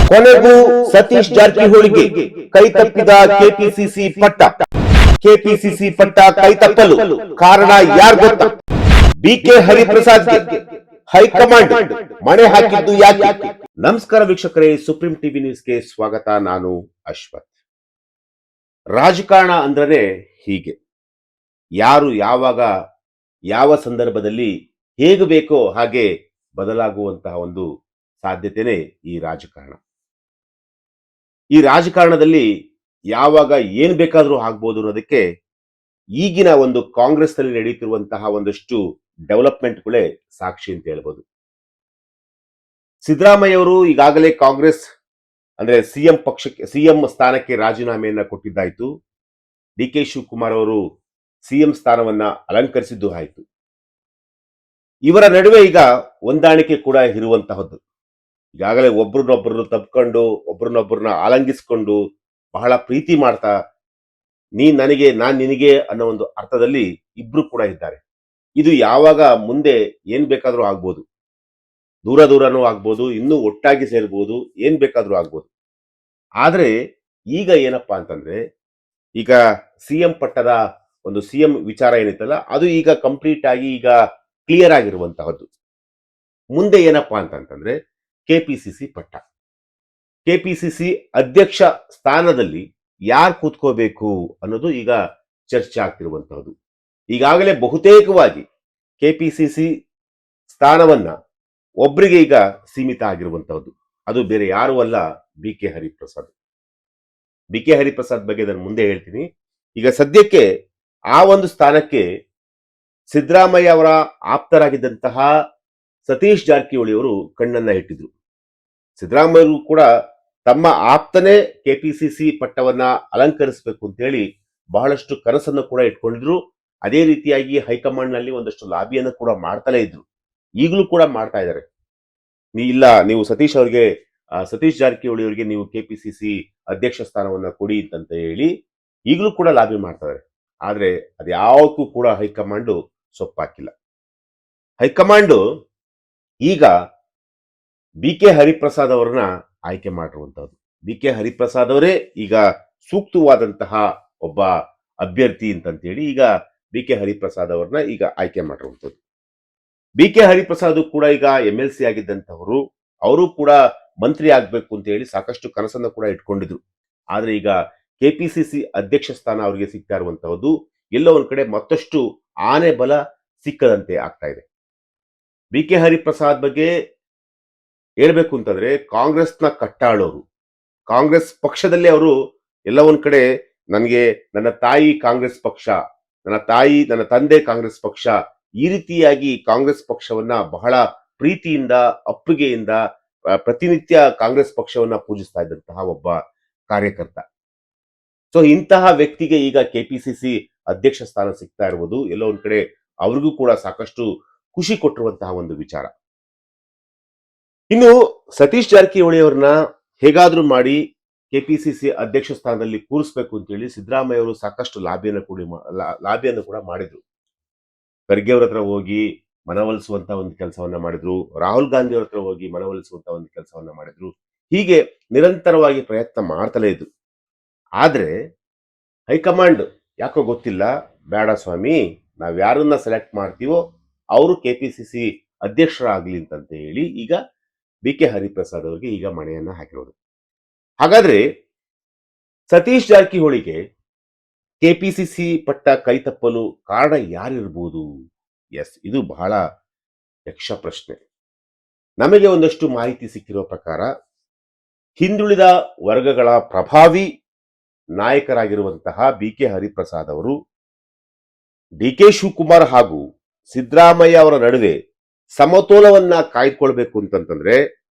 ಕೊನೆಗೂ ಸತೀಶ್ ಜಾರಕಿಹೊಳಿಗೆ ಕೈತಪ್ಪಿದ ಕೆಪಿಸಿಸಿ ಪಟ್ಟ. ಕೆಪಿಸಿಸಿ ಪಟ್ಟ ಕೈತಪ್ಪಲು ಕಾರಣ ಯಾರು ಗೊತ್ತಾ? ಬಿಕೆ ಹರಿಪ್ರಸಾದ್ಗೆ ಹೈಕಮಾಂಡ್ ಮಣೆ ಹಾಕಿದ್ದು ಯಾಕೆ? ನಮಸ್ಕಾರ ವೀಕ್ಷಕರೇ, ಸುಪ್ರೀಂ ಟಿವಿ ನ್ಯೂಸ್ಗೆ ಸ್ವಾಗತ. ನಾನು ಅಶ್ವಥ್. ರಾಜಕಾರಣ ಅಂದ್ರೆ ಹೀಗೆ, ಯಾರು ಯಾವಾಗ ಯಾವ ಸಂದರ್ಭದಲ್ಲಿ ಹೇಗೆ ಬೇಕೋ ಹಾಗೆ ಬದಲಾಗುವಂತಹ ಒಂದು ಸಾಧ್ಯತೆನೇ ಈ ರಾಜಕಾರಣ. ಈ ರಾಜಕಾರಣದಲ್ಲಿ ಯಾವಾಗ ಏನ್ ಬೇಕಾದ್ರೂ ಆಗ್ಬೋದು ಅನ್ನೋದಕ್ಕೆ ಈಗಿನ ಒಂದು ಕಾಂಗ್ರೆಸ್ ನಲ್ಲಿ ನಡೆಯುತ್ತಿರುವಂತಹ ಒಂದಷ್ಟು ಡೆವಲಪ್ಮೆಂಟ್ಗಳೇ ಸಾಕ್ಷಿ ಅಂತ ಹೇಳ್ಬೋದು. ಸಿದ್ದರಾಮಯ್ಯ ಅವರು ಈಗಾಗಲೇ ಕಾಂಗ್ರೆಸ್ ಅಂದ್ರೆ ಸಿಎಂ ಸ್ಥಾನಕ್ಕೆ ರಾಜೀನಾಮೆಯನ್ನ ಕೊಟ್ಟಿದ್ದಾಯ್ತು. ಡಿ ಕೆ ಶಿವಕುಮಾರ್ ಅವರು ಸಿಎಂ ಸ್ಥಾನವನ್ನ ಅಲಂಕರಿಸಿದ್ದು ಆಯ್ತು. ಇವರ ನಡುವೆ ಈಗ ಹೊಂದಾಣಿಕೆ ಕೂಡ ಇರುವಂತಹದ್ದು. ಈಗಾಗಲೇ ಒಬ್ರನ್ನೊಬ್ಬರನ್ನು ತಪ್ಕೊಂಡು ಒಬ್ರನ್ನೊಬ್ಬರನ್ನ ಆಲಂಗಿಸ್ಕೊಂಡು ಬಹಳ ಪ್ರೀತಿ ಮಾಡ್ತಾ ನೀನ್ ನನಗೆ ನಾನ್ ನಿನಗೆ ಅನ್ನೋ ಒಂದು ಅರ್ಥದಲ್ಲಿ ಇಬ್ರು ಕೂಡ ಇದ್ದಾರೆ. ಇದು ಯಾವಾಗ ಮುಂದೆ ಏನ್ ಬೇಕಾದ್ರೂ ಆಗ್ಬೋದು, ದೂರನೂ ಆಗ್ಬೋದು, ಇನ್ನೂ ಒಟ್ಟಾಗಿ ಸೇರ್ಬೋದು, ಏನ್ ಬೇಕಾದ್ರೂ ಆಗ್ಬೋದು. ಆದ್ರೆ ಈಗ ಏನಪ್ಪಾ ಅಂತಂದ್ರೆ, ಈಗ ಸಿಎಂ ಪಟ್ಟದ ಒಂದು ಸಿಎಂ ವಿಚಾರ ಏನಿತ್ತಲ್ಲ ಅದು ಈಗ ಕಂಪ್ಲೀಟ್ ಆಗಿ ಈಗ ಕ್ಲಿಯರ್ ಆಗಿರುವಂತಹದ್ದು. ಮುಂದೆ ಏನಪ್ಪಾ ಅಂತಂದ್ರೆ ಕೆಪಿಸಿಸಿ ಪಟ್ಟ. ಕೆಪಿಸಿಸಿ ಅಧ್ಯಕ್ಷ ಸ್ಥಾನದಲ್ಲಿ ಯಾರು ಕೂತ್ಕೋಬೇಕು ಅನ್ನೋದು ಈಗ ಚರ್ಚೆ ಆಗ್ತಿರುವಂತಹದ್ದು. ಈಗಾಗಲೇ ಬಹುತೇಕವಾಗಿ ಕೆಪಿಸಿಸಿ ಸ್ಥಾನವನ್ನ ಒಬ್ಬರಿಗೆ ಈಗ ಸೀಮಿತ ಆಗಿರುವಂತಹದ್ದು. ಅದು ಬೇರೆ ಯಾರು ಅಲ್ಲ, B K Hariprasad. B K Hariprasad ಬಗ್ಗೆ ನಾನು ಮುಂದೆ ಹೇಳ್ತೀನಿ. ಈಗ ಸದ್ಯಕ್ಕೆ ಆ ಒಂದು ಸ್ಥಾನಕ್ಕೆ ಸಿದ್ದರಾಮಯ್ಯ ಅವರ ಆಪ್ತರಾಗಿದ್ದಂತಹ ಸತೀಶ್ ಜಾರಕಿಹೊಳಿ ಅವರು ಕಣ್ಣನ್ನ ಇಟ್ಟಿದ್ರು. ಸಿದ್ದರಾಮಯ್ಯರು ಕೂಡ ತಮ್ಮ ಆಪ್ತನೇ ಕೆಪಿಸಿಸಿ ಪಟ್ಟವನ್ನ ಅಲಂಕರಿಸಬೇಕು ಅಂತ ಹೇಳಿ ಬಹಳಷ್ಟು ಕನಸನ್ನು ಕೂಡ ಇಟ್ಕೊಂಡಿದ್ರು. ಅದೇ ರೀತಿಯಾಗಿ ಹೈಕಮಾಂಡ್ ನಲ್ಲಿ ಒಂದಷ್ಟು ಲಾಬಿಯನ್ನು ಕೂಡ ಮಾಡ್ತಲೇ ಇದ್ರು. ಈಗಲೂ ಕೂಡ ಮಾಡ್ತಾ ಇದ್ದಾರೆ. ನೀವು ಸತೀಶ್ ಜಾರಕಿಹೊಳಿ ಅವರಿಗೆ ನೀವು ಕೆಪಿಸಿಸಿ ಅಧ್ಯಕ್ಷ ಸ್ಥಾನವನ್ನ ಕೊಡಿ ಅಂತ ಹೇಳಿ ಈಗಲೂ ಕೂಡ ಲಾಬಿ ಮಾಡ್ತಾ ಇದ್ದಾರೆ. ಆದ್ರೆ ಅದ್ಯಾವಕ್ಕೂ ಕೂಡ ಹೈಕಮಾಂಡ್ ಸೊಪ್ಪಾಕಿಲ್ಲ. ಹೈಕಮಾಂಡ್ ಈಗ ಬಿ ಕೆ ಹರಿಪ್ರಸಾದ್ ಅವರನ್ನ ಆಯ್ಕೆ ಮಾಡಿರುವಂತಹದ್ದು. ಬಿ ಕೆ ಹರಿಪ್ರಸಾದ್ ಅವರೇ ಈಗ ಸೂಕ್ತವಾದಂತಹ ಒಬ್ಬ ಅಭ್ಯರ್ಥಿ ಅಂತೇಳಿ ಈಗ ಬಿ ಕೆ ಹರಿಪ್ರಸಾದ್ ಅವರನ್ನ ಈಗ ಆಯ್ಕೆ ಮಾಡಿರುವಂತದ್ದು. ಬಿ ಕೆ ಹರಿಪ್ರಸಾದ್ ಕೂಡ ಈಗ MLC ಆಗಿದ್ದಂತವರು, ಅವರು ಕೂಡ ಮಂತ್ರಿ ಆಗ್ಬೇಕು ಅಂತ ಹೇಳಿ ಸಾಕಷ್ಟು ಕನಸನ್ನು ಕೂಡ ಇಟ್ಕೊಂಡಿದ್ರು. ಆದ್ರೆ ಈಗ ಕೆಪಿಸಿಸಿ ಅಧ್ಯಕ್ಷ ಸ್ಥಾನ ಅವರಿಗೆ ಸಿಗ್ತಾ ಇರುವಂತಹದ್ದು ಎಲ್ಲೋ ಒಂದ್ ಕಡೆ ಮತ್ತಷ್ಟು ಆನೆ ಬಲ ಸಿಕ್ಕದಂತೆ ಆಗ್ತಾ ಇದೆ. ಬಿ ಕೆ ಹರಿಪ್ರಸಾದ್ ಬಗ್ಗೆ ಹೇಳ್ಬೇಕು ಅಂತಂದ್ರೆ ಕಾಂಗ್ರೆಸ್ನ ಕಟ್ಟಾಳೋರು, ಕಾಂಗ್ರೆಸ್ ಪಕ್ಷದಲ್ಲೇ ಅವರು ಎಲ್ಲ ಒಂದ್ ಕಡೆ ನನ್ನ ತಾಯಿ ಕಾಂಗ್ರೆಸ್ ಪಕ್ಷ, ನನ್ನ ತಂದೆ ಕಾಂಗ್ರೆಸ್ ಪಕ್ಷ, ಈ ರೀತಿಯಾಗಿ ಕಾಂಗ್ರೆಸ್ ಪಕ್ಷವನ್ನ ಬಹಳ ಪ್ರೀತಿಯಿಂದ ಅಪ್ಪುಗೆಯಿಂದ ಪ್ರತಿನಿತ್ಯ ಕಾಂಗ್ರೆಸ್ ಪಕ್ಷವನ್ನ ಪೂಜಿಸ್ತಾ ಇದ್ದಂತಹ ಒಬ್ಬ ಕಾರ್ಯಕರ್ತ. ಸೊ ಇಂತಹ ವ್ಯಕ್ತಿಗೆ ಈಗ ಕೆಪಿಸಿಸಿ ಅಧ್ಯಕ್ಷ ಸ್ಥಾನ ಸಿಗ್ತಾ ಇರುವುದು ಎಲ್ಲೋ ಒಂದ್ ಕಡೆ ಅವ್ರಿಗೂ ಕೂಡ ಸಾಕಷ್ಟು ಖುಷಿ ಕೊಟ್ಟಿರುವಂತಹ ಒಂದು ವಿಚಾರ. ಇನ್ನು ಸತೀಶ್ ಜಾರಕಿಹೊಳಿ ಅವ್ರನ್ನ ಹೇಗಾದ್ರೂ ಮಾಡಿ ಕೆಪಿಸಿಸಿ ಅಧ್ಯಕ್ಷ ಸ್ಥಾನದಲ್ಲಿ ಕೂರಿಸ್ಬೇಕು ಅಂತ ಹೇಳಿ ಸಿದ್ದರಾಮಯ್ಯ ಅವರು ಸಾಕಷ್ಟು ಲಾಬಿಯನ್ನು ಕೂಡ ಮಾಡಿದ್ರು. ಖರ್ಗೆ ಅವ್ರ ಹತ್ರ ಹೋಗಿ ಮನವೊಲಿಸುವಂತ ಒಂದು ಕೆಲಸವನ್ನ ಮಾಡಿದ್ರು, ರಾಹುಲ್ ಗಾಂಧಿ ಅವ್ರ ಹತ್ರ ಹೋಗಿ ಮನವೊಲಿಸುವಂತ ಒಂದು ಕೆಲಸವನ್ನ ಮಾಡಿದ್ರು. ಹೀಗೆ ನಿರಂತರವಾಗಿ ಪ್ರಯತ್ನ ಮಾಡ್ತಲೇ ಇದ್ರು. ಆದ್ರೆ ಹೈಕಮಾಂಡ್ ಯಾಕೋ ಗೊತ್ತಿಲ್ಲ, ಬೇಡ ಸ್ವಾಮಿ, ನಾವ್ ಯಾರನ್ನ ಸೆಲೆಕ್ಟ್ ಮಾಡ್ತೀವೋ ಅವರು ಕೆಪಿಸಿಸಿ ಅಧ್ಯಕ್ಷರಾಗ್ಲಿ ಅಂತ ಹೇಳಿ ಈಗ ಬಿ ಕೆ ಹರಿಪ್ರಸಾದ್ ಅವರಿಗೆ ಈಗ ಮಣೆಯನ್ನ ಹಾಕಿರೋದು. ಹಾಗಾದ್ರೆ ಸತೀಶ್ ಜಾರಕಿಹೊಳಿಗೆ ಕೆಪಿಸಿಸಿ ಪಟ್ಟ ಕೈ ತಪ್ಪಲು ಕಾರಣ ಯಾರಿರ್ಬೋದು? ಇದು ಬಹಳ ಯಕ್ಷ ಪ್ರಶ್ನೆ. ನಮಗೆ ಒಂದಷ್ಟು ಮಾಹಿತಿ ಸಿಕ್ಕಿರೋ ಪ್ರಕಾರ ಹಿಂದುಳಿದ ವರ್ಗಗಳ ಪ್ರಭಾವಿ ನಾಯಕರಾಗಿರುವಂತಹ ಬಿ ಕೆ ಹರಿಪ್ರಸಾದ್ ಅವರು ಡಿ ಕೆ ಶಿವಕುಮಾರ್ ಹಾಗೂ ಸಿದ್ದರಾಮಯ್ಯ ಅವರ ನಡುವೆ ಸಮತೋಲವನ್ನ ಕಾಯ್ದುಕೊಳ್ಬೇಕು ಅಂತಂದ್ರೆ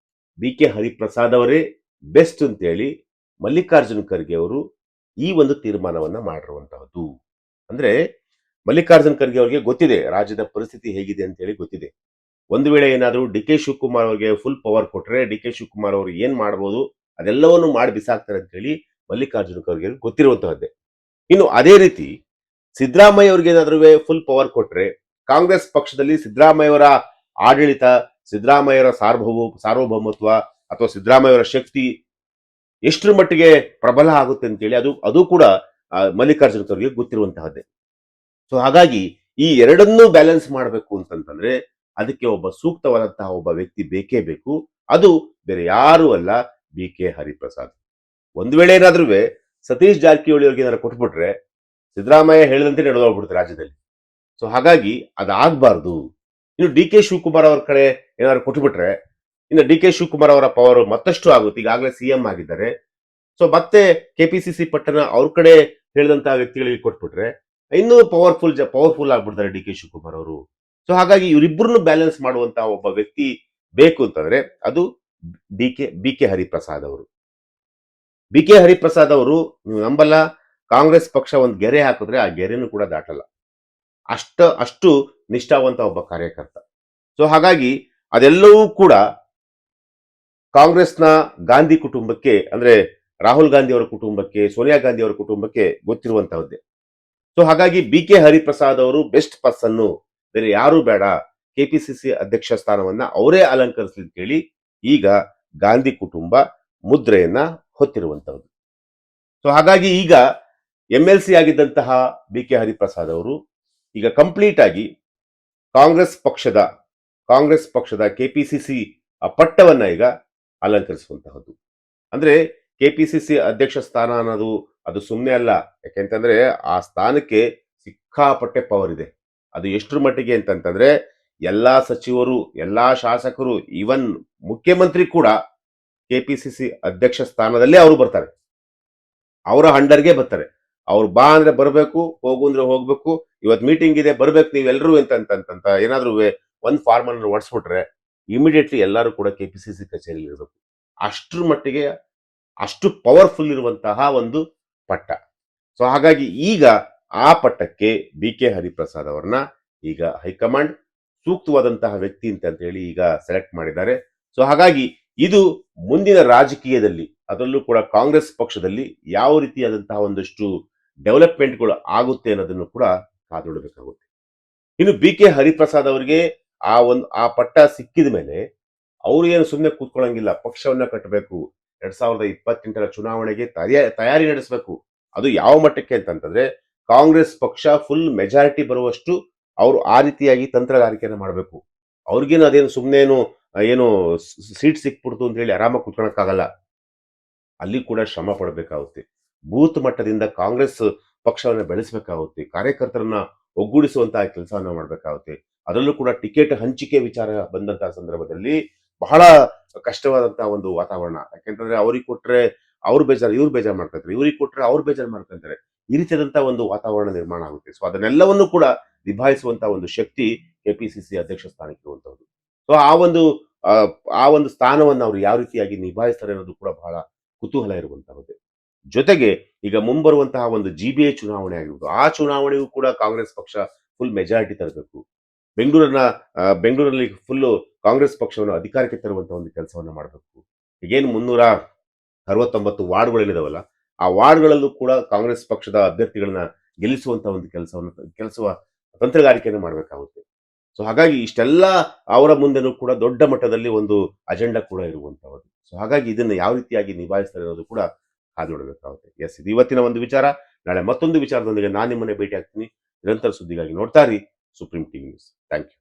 ಬಿ ಕೆ ಹರಿಪ್ರಸಾದ್ ಅವರೇ ಬೆಸ್ಟ್ ಅಂತೇಳಿ ಮಲ್ಲಿಕಾರ್ಜುನ್ ಖರ್ಗೆ ಅವರು ಈ ಒಂದು ತೀರ್ಮಾನವನ್ನ ಮಾಡಿರುವಂತಹದ್ದು. ಅಂದ್ರೆ ಮಲ್ಲಿಕಾರ್ಜುನ್ ಖರ್ಗೆ ಅವರಿಗೆ ಗೊತ್ತಿದೆ ರಾಜ್ಯದ ಪರಿಸ್ಥಿತಿ ಹೇಗಿದೆ ಅಂತ ಹೇಳಿ ಗೊತ್ತಿದೆ. ಒಂದು ವೇಳೆ ಏನಾದರೂ ಡಿ ಕೆ ಶಿವಕುಮಾರ್ ಅವರಿಗೆ ಫುಲ್ ಪವರ್ ಕೊಟ್ರೆ ಡಿ ಕೆ ಶಿವಕುಮಾರ್ ಅವರು ಏನ್ ಮಾಡಬಹುದು ಅದೆಲ್ಲವನ್ನು ಮಾಡಿ ಬಿಸಾಕ್ತಾರೆ ಅಂತ ಹೇಳಿ ಮಲ್ಲಿಕಾರ್ಜುನ್ ಖರ್ಗೆ ಗೊತ್ತಿರುವಂತಹದ್ದೇ. ಇನ್ನು ಅದೇ ರೀತಿ ಸಿದ್ದರಾಮಯ್ಯ ಅವ್ರಿಗೆ ಏನಾದ್ರೂ ಫುಲ್ ಪವರ್ ಕೊಟ್ರೆ ಕಾಂಗ್ರೆಸ್ ಪಕ್ಷದಲ್ಲಿ ಸಿದ್ದರಾಮಯ್ಯವರ ಆಡಳಿತ, ಸಿದ್ದರಾಮಯ್ಯವರ ಸಾರ್ವಭೌಮತ್ವ ಅಥವಾ ಸಿದ್ದರಾಮಯ್ಯವರ ಶಕ್ತಿ ಎಷ್ಟರ ಮಟ್ಟಿಗೆ ಪ್ರಬಲ ಆಗುತ್ತೆ ಅಂತೇಳಿ ಅದು ಕೂಡ ಮಲ್ಲಿಕಾರ್ಜುನ ಖರ್ಗೆ ಗೊತ್ತಿರುವಂತಹದ್ದೇ. ಸೊ ಹಾಗಾಗಿ ಈ ಎರಡನ್ನೂ ಬ್ಯಾಲೆನ್ಸ್ ಮಾಡಬೇಕು ಅಂತಂತಂದ್ರೆ ಅದಕ್ಕೆ ಒಬ್ಬ ಸೂಕ್ತವಾದಂತಹ ಒಬ್ಬ ವ್ಯಕ್ತಿ ಬೇಕೇ ಬೇಕು. ಅದು ಬೇರೆ ಯಾರು ಅಲ್ಲ, ಬಿ ಕೆ ಹರಿಪ್ರಸಾದ್. ಒಂದು ವೇಳೆ ಏನಾದ್ರೂ ಸತೀಶ್ ಜಾರಕಿಹೊಳಿ ಅವ್ರಿಗೆ ಏನಾದ್ರು ಕೊಟ್ಬಿಟ್ರೆ ಸಿದ್ದರಾಮಯ್ಯ ಹೇಳಿದಂತೆ ನಡೆದೋಗ್ಬಿಡುತ್ತೆ ರಾಜ್ಯದಲ್ಲಿ. ಸೊ ಹಾಗಾಗಿ ಅದಾಗಬಾರ್ದು. ಇನ್ನು ಡಿ ಕೆ ಶಿವಕುಮಾರ್ ಅವರ ಕಡೆ ಏನಾದ್ರು ಕೊಟ್ಬಿಟ್ರೆ ಇನ್ನು ಡಿ ಕೆ ಶಿವಕುಮಾರ್ ಅವರ ಪವರ್ ಮತ್ತಷ್ಟು ಆಗುತ್ತೆ. ಈಗಾಗಲೇ ಸಿಎಂ ಆಗಿದ್ದಾರೆ. ಸೊ ಮತ್ತೆ ಕೆಪಿಸಿಸಿ ಪಟ್ಟಣ ಅವ್ರ ಕಡೆ ಹೇಳಿದಂತಹ ವ್ಯಕ್ತಿಗಳಿಗೆ ಕೊಟ್ಬಿಟ್ರೆ ಇನ್ನೂ ಪವರ್ಫುಲ್ ಆಗ್ಬಿಡ್ತಾರೆ ಡಿ ಕೆ ಶಿವಕುಮಾರ್ ಅವರು. ಸೊ ಹಾಗಾಗಿ ಇವರಿಬ್ಬರನ್ನು ಬ್ಯಾಲೆನ್ಸ್ ಮಾಡುವಂತಹ ಒಬ್ಬ ವ್ಯಕ್ತಿ ಬೇಕು ಅಂತಂದ್ರೆ ಅದು ಬಿ ಕೆ ಹರಿಪ್ರಸಾದ್ ಅವರು. ಬಿ ಕೆ ಹರಿಪ್ರಸಾದ್ ಅವರು ನೀವು ನಂಬಲ್ಲ, ಕಾಂಗ್ರೆಸ್ ಪಕ್ಷ ಒಂದು ಗೆರೆ ಹಾಕಿದ್ರೆ ಆ ಗೆರೆನೂ ಕೂಡ ದಾಟಲ್ಲ. ಅಷ್ಟು ನಿಷ್ಠಾವಂತ ಒಬ್ಬ ಕಾರ್ಯಕರ್ತ. ಸೊ ಹಾಗಾಗಿ ಅದೆಲ್ಲವೂ ಕೂಡ ಕಾಂಗ್ರೆಸ್ನ ಗಾಂಧಿ ಕುಟುಂಬಕ್ಕೆ, ಅಂದ್ರೆ ರಾಹುಲ್ ಗಾಂಧಿ ಅವರ ಕುಟುಂಬಕ್ಕೆ, ಸೋನಿಯಾ ಗಾಂಧಿ ಅವರ ಕುಟುಂಬಕ್ಕೆ ಗೊತ್ತಿರುವಂತಹದ್ದೇ. ಸೊ ಹಾಗಾಗಿ ಬಿ ಕೆ ಹರಿಪ್ರಸಾದ್ ಅವರು ಬೆಸ್ಟ್ ಪರ್ಸನ್, ಬೇರೆ ಯಾರು ಬೇಡ, ಕೆಪಿಸಿಸಿ ಅಧ್ಯಕ್ಷ ಸ್ಥಾನವನ್ನ ಅವರೇ ಅಲಂಕರಿಸಲಿ ಅಂತೇಳಿ ಈಗ ಗಾಂಧಿ ಕುಟುಂಬ ಮುದ್ರೆಯನ್ನ ಹೊತ್ತಿರುವಂತಹದ್ದು. ಸೊ ಹಾಗಾಗಿ ಈಗ MLC ಆಗಿದ್ದಂತಹ ಬಿ ಕೆ ಹರಿಪ್ರಸಾದ್ ಅವರು ಈಗ ಕಂಪ್ಲೀಟ್ ಆಗಿ ಕಾಂಗ್ರೆಸ್ ಪಕ್ಷದ ಕೆಪಿಸಿಸಿ ಪಟ್ಟವನ್ನ ಈಗ ಅಲಂಕರಿಸುವಂತಹದ್ದು. ಅಂದ್ರೆ ಕೆಪಿಸಿಸಿ ಅಧ್ಯಕ್ಷ ಸ್ಥಾನ ಅನ್ನೋದು ಅದು ಸುಮ್ಮನೆ ಅಲ್ಲ. ಯಾಕೆಂತಂದ್ರೆ ಆ ಸ್ಥಾನಕ್ಕೆ ಸಿಕ್ಕಾಪಟ್ಟೆ ಪವರ್ ಇದೆ. ಅದು ಎಷ್ಟರ ಮಟ್ಟಿಗೆ ಅಂತಂತಂದ್ರೆ ಎಲ್ಲಾ ಸಚಿವರು, ಎಲ್ಲಾ ಶಾಸಕರು, ಈವನ್ ಮುಖ್ಯಮಂತ್ರಿ ಕೂಡ ಕೆಪಿಸಿಸಿ ಅಧ್ಯಕ್ಷ ಸ್ಥಾನದಲ್ಲೇ ಅವರು ಬರ್ತಾರೆ. ಅವರ ಅಂಡರ್ಗೆ ಬರ್ತಾರೆ. ಅವ್ರು ಬಾ ಅಂದ್ರೆ ಬರಬೇಕು, ಹೋಗು ಅಂದ್ರೆ ಹೋಗ್ಬೇಕು, ಇವತ್ತು ಮೀಟಿಂಗ್ ಇದೆ ಬರ್ಬೇಕು ನೀವೆಲ್ಲರೂ ಅಂತ ಏನಾದ್ರೂ ಒಂದು ಫಾರ್ಮ್ ಅನ್ನು ಹೊಡ್ಸ್ಬಿಟ್ರೆ ಇಮಿಡಿಯೇಟ್ಲಿ ಎಲ್ಲರೂ ಕೂಡ ಕೆಪಿಸಿಸಿ ಕಚೇರಿಯಲ್ಲಿ ಇರಬೇಕು. ಅಷ್ಟರ ಮಟ್ಟಿಗೆ ಅಷ್ಟು ಪವರ್ಫುಲ್ ಇರುವಂತಹ ಒಂದು ಪಟ್ಟ. ಸೊ ಹಾಗಾಗಿ ಈಗ ಆ ಪಟ್ಟಕ್ಕೆ ಬಿ ಕೆ ಹರಿಪ್ರಸಾದ್ ಅವರನ್ನ ಈಗ ಹೈಕಮಾಂಡ್ ಸೂಕ್ತವಾದಂತಹ ವ್ಯಕ್ತಿ ಅಂತ ಹೇಳಿ ಈಗ ಸೆಲೆಕ್ಟ್ ಮಾಡಿದ್ದಾರೆ. ಸೊ ಹಾಗಾಗಿ ಇದು ಮುಂದಿನ ರಾಜಕೀಯದಲ್ಲಿ, ಅದರಲ್ಲೂ ಕೂಡ ಕಾಂಗ್ರೆಸ್ ಪಕ್ಷದಲ್ಲಿ ಯಾವ ರೀತಿಯಾದಂತಹ ಒಂದಷ್ಟು ಡೆವಲಪ್ಮೆಂಟ್ಗಳು ಆಗುತ್ತೆ ಅನ್ನೋದನ್ನು ಕೂಡ ಕಾದೊಡಬೇಕಾಗುತ್ತೆ. ಇನ್ನು ಬಿ ಕೆ ಹರಿಪ್ರಸಾದ್ ಅವರಿಗೆ ಆ ಪಟ್ಟ ಸಿಕ್ಕಿದ ಮೇಲೆ ಅವರು ಏನು ಸುಮ್ಮನೆ ಕೂತ್ಕೊಳ್ಳಂಗಿಲ್ಲ, ಪಕ್ಷವನ್ನ ಕಟ್ಟಬೇಕು. 2028ರ ಚುನಾವಣೆಗೆ ತಯಾರಿ ನಡೆಸಬೇಕು. ಅದು ಯಾವ ಮಟ್ಟಕ್ಕೆ ಅಂತಂತಂದ್ರೆ ಕಾಂಗ್ರೆಸ್ ಪಕ್ಷ ಫುಲ್ ಮೆಜಾರಿಟಿ ಬರುವಷ್ಟು ಅವರು ಆ ರೀತಿಯಾಗಿ ತಂತ್ರಗಾರಿಕೆಯನ್ನು ಮಾಡಬೇಕು. ಅವ್ರಿಗೇನು ಅದೇನು ಸುಮ್ಮನೇನು ಏನು ಸೀಟ್ ಸಿಕ್ಬಿಡ್ತು ಅಂತ ಹೇಳಿ ಆರಾಮಾಗಿ ಕೂತ್ಕೊಳಕ್ಕಾಗಲ್ಲ. ಅಲ್ಲಿ ಕೂಡ ಶ್ರಮ ಪಡಬೇಕಾಗುತ್ತೆ. ಬೂತ್ ಮಟ್ಟದಿಂದ ಕಾಂಗ್ರೆಸ್ ಪಕ್ಷವನ್ನು ಬೆಳೆಸಬೇಕಾಗುತ್ತೆ. ಕಾರ್ಯಕರ್ತರನ್ನ ಒಗ್ಗೂಡಿಸುವಂತಹ ಕೆಲಸವನ್ನ ಮಾಡಬೇಕಾಗುತ್ತೆ. ಅದರಲ್ಲೂ ಕೂಡ ಟಿಕೆಟ್ ಹಂಚಿಕೆ ವಿಚಾರ ಬಂದಂತಹ ಸಂದರ್ಭದಲ್ಲಿ ಬಹಳ ಕಷ್ಟವಾದಂತಹ ಒಂದು ವಾತಾವರಣ. ಯಾಕೆಂತಂದ್ರೆ ಅವ್ರಿಗೆ ಕೊಟ್ರೆ ಅವ್ರು ಬೇಜಾರು, ಇವ್ರು ಬೇಜಾರು ಮಾಡ್ಕೊಂತಾರೆ, ಇವ್ರಿಗೆ ಕೊಟ್ರೆ ಅವ್ರು ಬೇಜಾರು ಮಾಡ್ಕೊಂತಾರೆ. ಈ ರೀತಿಯಾದಂತಹ ಒಂದು ವಾತಾವರಣ ನಿರ್ಮಾಣ ಆಗುತ್ತೆ. ಸೊ ಅದನ್ನೆಲ್ಲವನ್ನು ಕೂಡ ನಿಭಾಯಿಸುವಂತಹ ಒಂದು ಶಕ್ತಿ ಕೆಪಿಸಿಸಿ ಅಧ್ಯಕ್ಷ ಸ್ಥಾನಕ್ಕೆ ಇರುವಂತದ್ದು. ಸೊ ಆ ಒಂದು ಸ್ಥಾನವನ್ನು ಅವರು ಯಾವ ರೀತಿಯಾಗಿ ನಿಭಾಯಿಸ್ತಾರೆ ಅನ್ನೋದು ಕೂಡ ಬಹಳ ಕುತೂಹಲ ಇರುವಂತಹದ್ದು. ಜೊತೆಗೆ ಈಗ ಮುಂಬರುವಂತಹ ಒಂದು GBA ಚುನಾವಣೆ ಆಗಿರ್ಬೋದು, ಆ ಚುನಾವಣೆಯೂ ಕೂಡ ಕಾಂಗ್ರೆಸ್ ಪಕ್ಷ ಫುಲ್ ಮೆಜಾರಿಟಿ ತರಬೇಕು. ಬೆಂಗಳೂರಲ್ಲಿ ಫುಲ್ಲು ಕಾಂಗ್ರೆಸ್ ಪಕ್ಷವನ್ನು ಅಧಿಕಾರಕ್ಕೆ ತರುವಂತಹ ಒಂದು ಕೆಲಸವನ್ನ ಮಾಡಬೇಕು. ಈಗೇನು 369 ವಾರ್ಡ್ಗಳೇನಿದಾವಲ್ಲ, ಆ ವಾರ್ಡ್ಗಳಲ್ಲೂ ಕೂಡ ಕಾಂಗ್ರೆಸ್ ಪಕ್ಷದ ಅಭ್ಯರ್ಥಿಗಳನ್ನ ಗೆಲ್ಲಿಸುವಂತಹ ಒಂದು ಕೆಲಸುವ ತಂತ್ರಗಾರಿಕೆಯನ್ನು ಮಾಡಬೇಕಾಗುತ್ತೆ. ಸೊ ಹಾಗಾಗಿ ಇಷ್ಟೆಲ್ಲ ಅವರ ಮುಂದೆನೂ ಕೂಡ ದೊಡ್ಡ ಮಟ್ಟದಲ್ಲಿ ಒಂದು ಅಜೆಂಡಾ ಕೂಡ ಇರುವಂತಹದ್ದು. ಸೊ ಹಾಗಾಗಿ ಇದನ್ನು ಯಾವ ರೀತಿಯಾಗಿ ನಿಭಾಯಿಸ್ತಾರೆ ಅನ್ನೋದು ಕೂಡ ಕಾದು ನೋಡಬೇಕಾಗುತ್ತೆ. ಎಸ್, ಇದು ಇವತ್ತಿನ ಒಂದು ವಿಚಾರ. ನಾಳೆ ಮತ್ತೊಂದು ವಿಚಾರದೊಂದಿಗೆ ನಾನು ನಿಮ್ಮನ್ನೇ ಭೇಟಿ ಆಗ್ತೀನಿ. ನಿರಂತರ ಸುದ್ದಿಗಾಗಿ ನೋಡ್ತಾ ಇರಿ Supreme TV news. Thank you.